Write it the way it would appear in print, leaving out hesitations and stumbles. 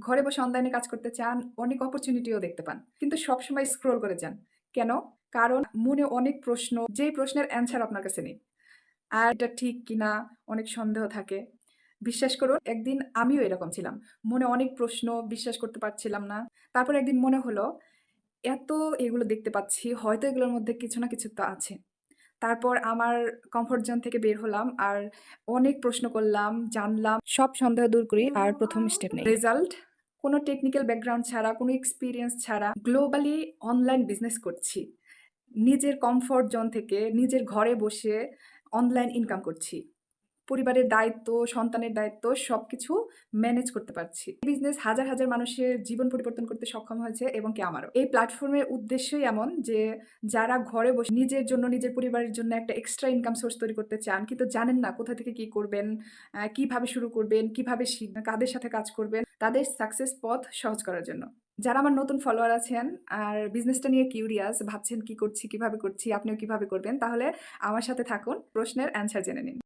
ঘরে বসে অনলাইনে কাজ করতে চান, অনেক অপরচুনিটিও দেখতে পান। কিন্তু সবসময় স্ক্রল করে যান। কেন? কারণ মনে অনেক প্রশ্ন, যেই প্রশ্নের অ্যান্সার আপনার কাছে নেই। আর এটা ঠিক কিনা অনেক সন্দেহ থাকে। বিশ্বাস করুন একদিন আমিও এরকম ছিলাম। মনে অনেক প্রশ্ন, বিশ্বাস করতে পারছিলাম না। তারপর একদিন মনে হলো, এত এগুলো দেখতে পাচ্ছি, হয়তো এগুলোর মধ্যে কিছু না কিছু তো আছে। তারপর আমার কমফোর্ট জোন থেকে বের হলাম আর অনেক প্রশ্ন করলাম, জানলাম। সব সন্দেহ দূর করি আর ১ম স্টেপ নেই। রেজাল্ট কোনো টেকনিক্যাল ব্যাকগ্রাউন্ড ছাড়া, কোনো এক্সপেরিয়েন্স ছাড়া গ্লোবালি অনলাইন বিজনেস করছি। নিজের কমফোর্ট জোন থেকে নিজের ঘরে বসে অনলাইন ইনকাম করছি। পরিবারের দায়িত্ব, সন্তানের দায়িত্ব সবকিছু ম্যানেজ করতে পারছি। বিজনেস হাজার, হাজার মানুষের জীবন পরিবর্তন করতে সক্ষম হয়েছে এবং কি আমারও। এই প্ল্যাটফর্মের উদ্দেশ্যই এমন যে যারা ঘরে বসে নিজের জন্য, নিজের পরিবারের জন্য একটা এক্সট্রা ইনকাম সোর্স তৈরি করতে চান কিন্তু জানেন না কোথা থেকে কি করবেন, কিভাবে শুরু করবেন, কিভাবে শিখবেন, কাদের সাথে কাজ করবেন, তাদের সাকসেস পথ সহজ করার জন্য। যারা আমার নতুন ফলোয়ার আছেন আর বিজনেসটা নিয়ে কিউরিয়াস, ভাবছেন কি করছি, কিভাবে করছি, আপনিও কিভাবে করবেন, তাহলে আমার সাথে থাকুন, প্রশ্নের অ্যান্সার জেনে নিন।